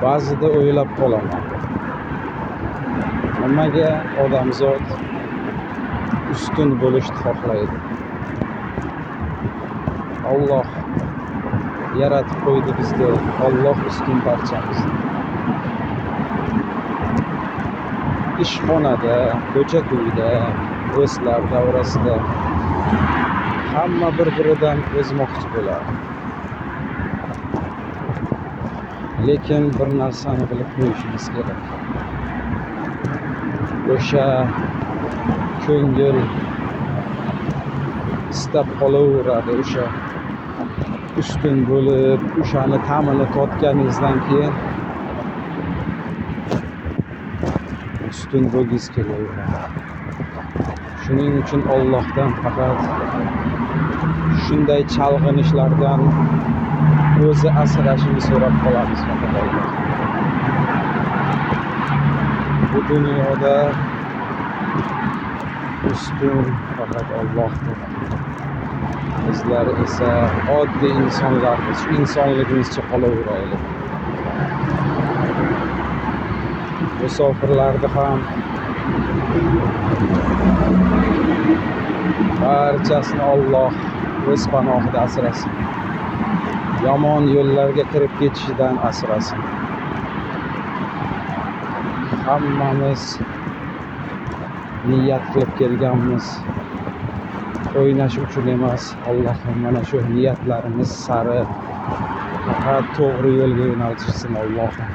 ba'zida o'ylab qolaman, nimaga odamzod ustun bo'lishni xohlaydi? Alloh yaratib qo'ydi bizni, Alloh ustun barchamizni. Ishxonada, ko'cha-ko'yda, do'stlar davrasida hamma bir-biridan o'zmoqchi bo'ladi. Lekin bir narsani bilib qo'yishimiz kerak. O'sha ko'ngil istab qolaveradi, o'sha ustun bo'lib, o'shani ta'mini totganingizdan keyin ustun bo'lgingiz kelaveradi. Shuning uchun Allohdan faqat shunday chalg'inishlardan o'zi asrashini so'rab qolamiz. Faqat Alloh. Bu dunyoda ustun faqat Allohdir. Bizlar esa oddiy insonlarmiz. Shu insonligimizcha qolaveraylik. Musofirlarni ham barchasini Alloh o'z panohida asrasin. Yomon yo'llarga kirib ketishidan asrasin. Hammamiz niyat qilib kelganmiz. O'ynash uchun emas, Allohim mana shu niyatlarimiz sari faqat to'g'ri yo'lga yo'naltishsin Allohim.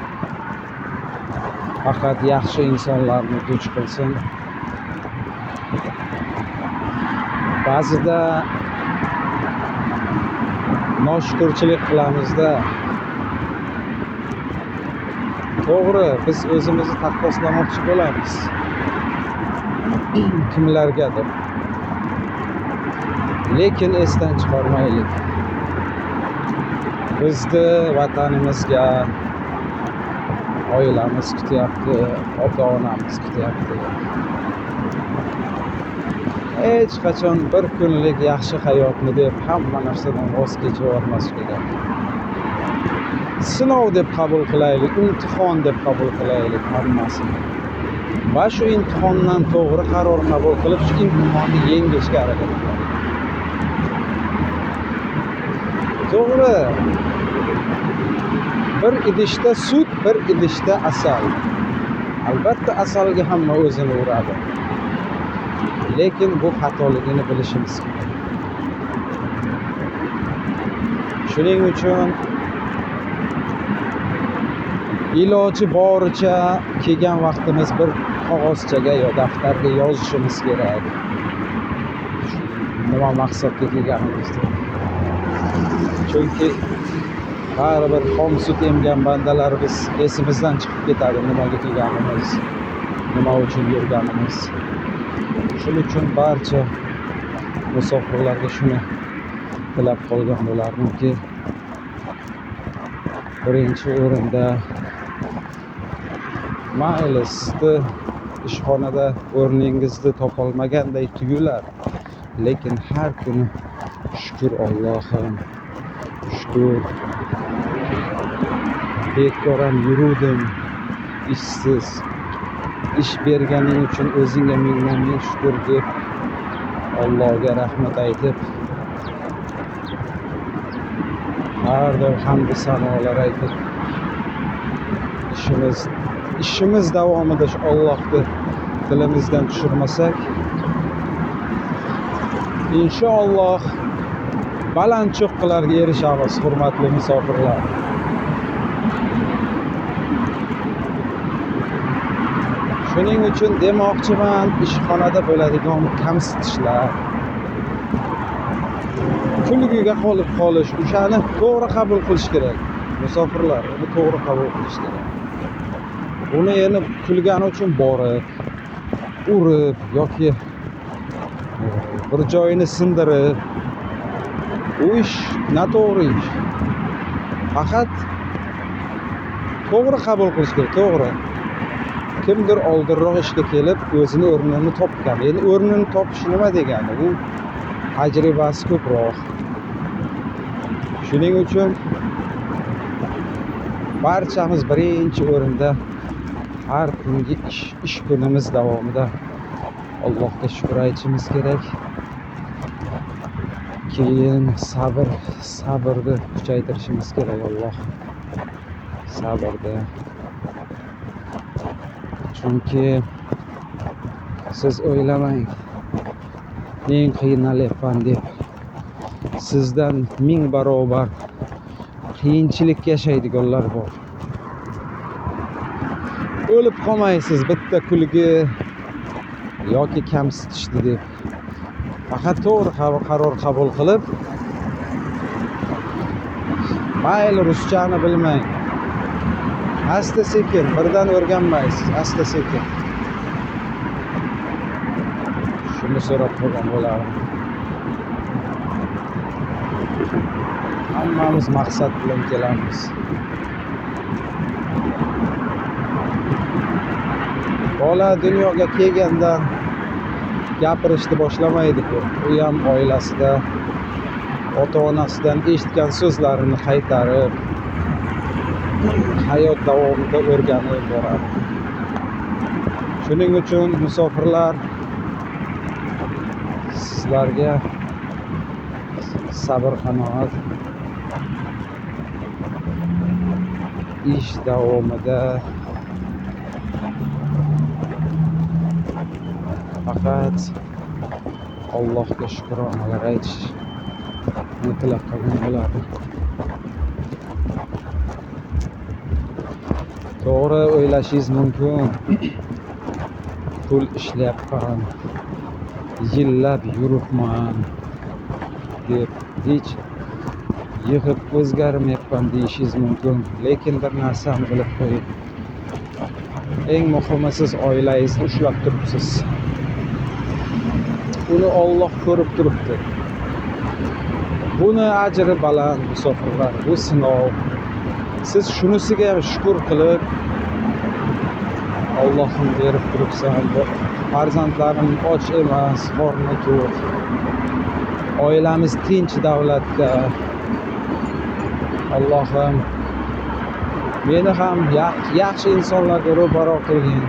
Faqat yaxshi insonlarni duch qilsin. Ba'zida noshukrchilik qilamizda. To'g'ri, biz o'zimizni taqqoslamoqchi bo'lamiz. Kimlargadir. Lekin esdan chiqarmaylik. Bizni vatanimizga oilamiz kutyapti, ota-onamiz kutyapti. Hech qachon bir kunlik yaxshi hayotni deb hamma narsadan voz kechib olmaslik kerak. Sinov deb qabul qilaylik, imtihon deb qabul qilaylik hammasini. Va shu imtihondan to'g'ri qaror qabul qilib, shu imtihonni yengishga harakat qilaylik. To'g'ri. Bir idishda sut, bir idishda asal. Albatta asalga hamma o'zini uradi. Lekin bu xatoligini bilishimiz kerak. Shuning uchun iloji boricha kelgan vaqtimiz bir qog'ozchaga yo daftarga yozishimiz kerak. Nima maqsadga kelganimizni. Chunki baribir xom sut emgan bandalar biz esimizdan chiqib ketadi nimaga kelganimiz, nima uchun yurganimiz. Shuning uchun barcha musofirlarga shuni tilab qolgan bo'larmanki, birinchi o'rinda mayli sizni ishxonada o'rningizni topolmaganday tuyular, lekin har kuni shukr Allohim, shukr. Bekoram yuruvdim, ishsiz. Ish berganing uchun o'zingga ming shukr deb Allohga rahmat aytib, har doim hamd sanolar aytib, ishimiz davomida shu Allohni dilimizdan tushirmasak, inshaalloh baland cho'qqilarga erishamiz, hurmatli musofirlar. Shuning uchun demoqchiman, ishxonada bo'ladigan kamsitishlar, kulgiga qolib qolish, o'shani to'g'ri qabul qilish kerak. Musofirlar, uni to'g'ri qabul qilish kerak. Uni endi kulgani uchun borib, urib yoki bir joyini sindirib, u ish noto'g'ri ish. Faqat to'g'ri qabul qilish kerak, to'g'ri. Kimdir oldinroq ishga kelib o'zini o'rnini topgan. Endi o'rnini topish nima degani? U tajribasi ko'proq. Shuning uchun barchamiz birinchi o'rinda har kungi ish kunimiz davomida Allohga shukr aytishimiz kerak. Keyin sabrni kuchaytirishimiz kerak. Alloh sabrda. Chunki siz o'ylamang, men qiynalyapman deb sizdan 1000 barobar qiyinchilik yashaydiganlar bor. O'lib qolmaysiz bitta kulgi yoki kamsitishdi deb. Faqat to'g'ri qaror qabul qilib, mayli ruschani bilmang, asta sekin, birdan o'rganmaysiz, asta sekin. Shuni so'rab qolgan bo'lardim. Hammamiz maqsad bilan kelamiz. Bola dunyoga kelgandan gapirishni boshlamaydi-ku. U ham oilasida ota-onasidan eshitgan so'zlarini qaytarib, hayot davomida o'rganib boradi. Shuning uchun musofirlar, sizlarga sabr qanoat, ish davomida faqat Allohga shukronalar aytish tilab qolgan bo'ladi. To'g'ri o'ylashingiz mumkin. Pul ishlayapman, yillab yuribman deb hech yig'ib o'zgarmayapman deyishingiz mumkin. Lekin bir narsani bilib qo'ying. Eng muhimi siz oilangizni ushlab turibsiz. Uni Alloh ko'rib turibdi. Buni ajri baland musofirlar, bu sinov. Siz shunisiga ham shukr qilib, Allohim berib turibsan, farzandlarim och emas, qorni to'q. Oilamiz tinch davlatda. Allohim meni ham yaxshi insonlarga ro'baro qilgin.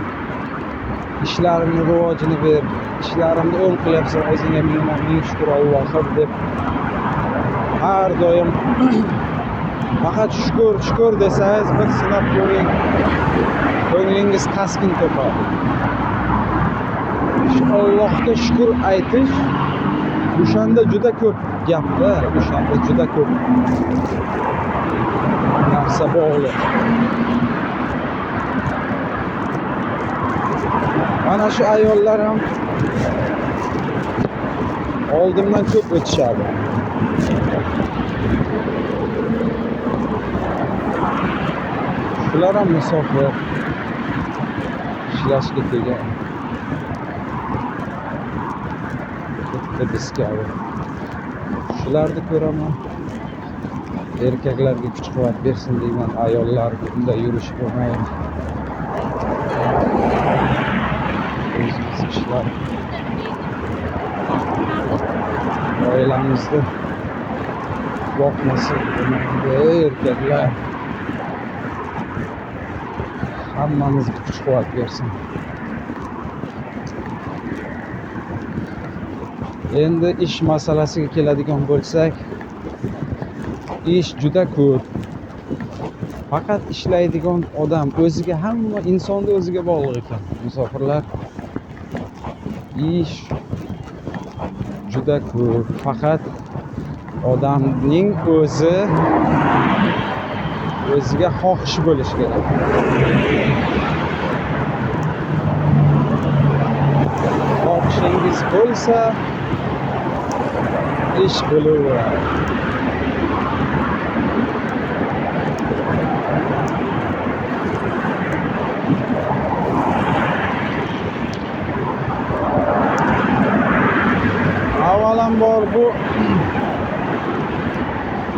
Ishlarimni rivojini ber, ishlarimni o'ng qilyapsan, o'zingga ming shukr Allohim deb har doim faqat shukr desangiz, bir sinab ko'ring, ko'nglingiz taskin topadi. Allohga shukr aytish o'shanda juda ko'p gapda, o'shanda juda ko'p narsa bog'liq. Mana shu ayollar ham oldimdan ko'p o'tishadi. Shular ham musofir, ishlashga kelgan. Bitta biskavi. Shularni ko'raman. Erkaklarga kuch-quvvat bersin deyman, ayollar bunday yurish bo'lmaydi. O'zimiz ishlar, oilamizni boqmasin erkaklar. Hammamizga kuch-quvvat bersin. Endi ish masalasiga keladigan bo'lsak, ish juda ko'p. Faqat ishlaydigan odam o'ziga, hamma insonni o'ziga bog'liq ekan. Musofirlar, ish juda ko'p. Faqat odamning o'ziga xohish bo'lishi kerak. Xohishingiz bo'lsa, ish bo'laveradi. Avvalambor bu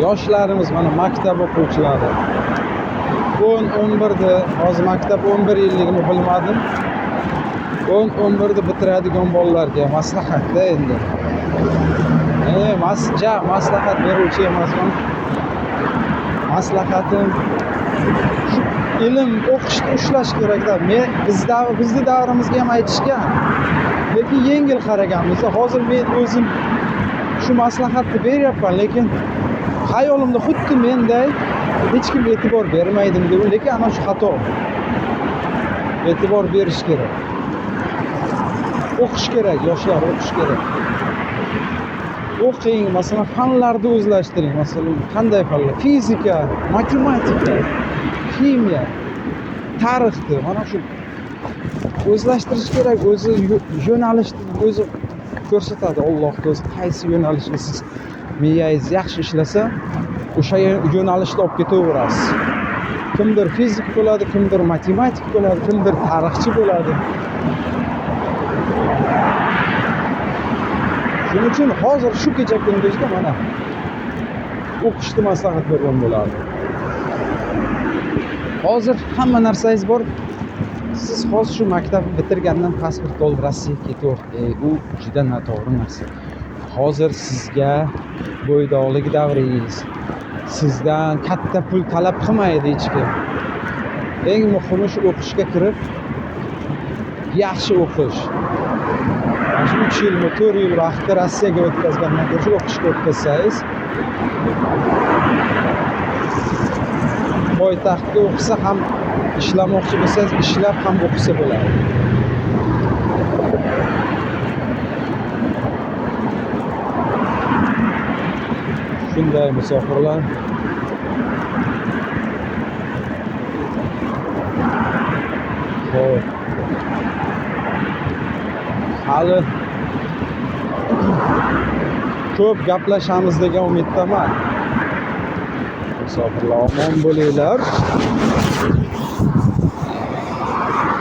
yoshlarimiz, mana maktab o'quvchilari 10-11da, hozir maktab 11 yilligini bilmadim. 10-11da bitiradigan bolalarga maslahatda endi. Maslahat beruvchi emasman. maslahatim shu ilm o'qishni ushlash kerakda. Bizni davrimizga ham aytishgan, lekin yengil qaraganmiz. Hozir men o'zim shu maslahatni beryapman, lekin hayolimda xuddi menday hech kim e'tibor bermaydim deb, lekin ana shu xato. E'tibor berish kerak. O'qish kerak, yoshlar o'qish kerak. O'qing, masalan, fanlarni o'zlashtiring. Masalan, qanday fanlar? Fizika, matematika, kimyo, tarixni mana shu o'zlashtirish kerak. O'zi yo'nalishni o'zi ko'rsatadi. Alloh o'zi qaysi yo'nalishga siz miyangiz yaxshi ishlasa, o'sha yo'nalishda olib ketaverasiz. Kimdir fizik bo'ladi, kimdir matematik bo'ladi, kimdir tarixchi bo'ladi. Shuning uchun hozir shu kecha kunduzda mana o'qishni maslahat bergan bo'lardi. Hozir hamma narsangiz bor. Siz hozir shu maktabni bitirgandan pasport olib Rossiyaga ketaverasiz. U juda noto'g'ri narsa. Hozir sizga bo'ydoqlik davringiz, sizdan katta pul talab qilmaydi hech kim. Eng muhimi shu o'qishga kirib, yaxshi o'qish. Shu 3 yilmi, 4 yil vaqtni Rossiyaga o'tkazgandan ko'ra shu o'qishga o'tkazsangiz, poytaxtda o'qisa ham, ishlamoqchi bo'lsangiz, ishlab ham o'qisa bo'ladi. Shunday musofirlar hali ko'p gaplashamiz degan umiddaman. Musofirlar omon bo'linglar.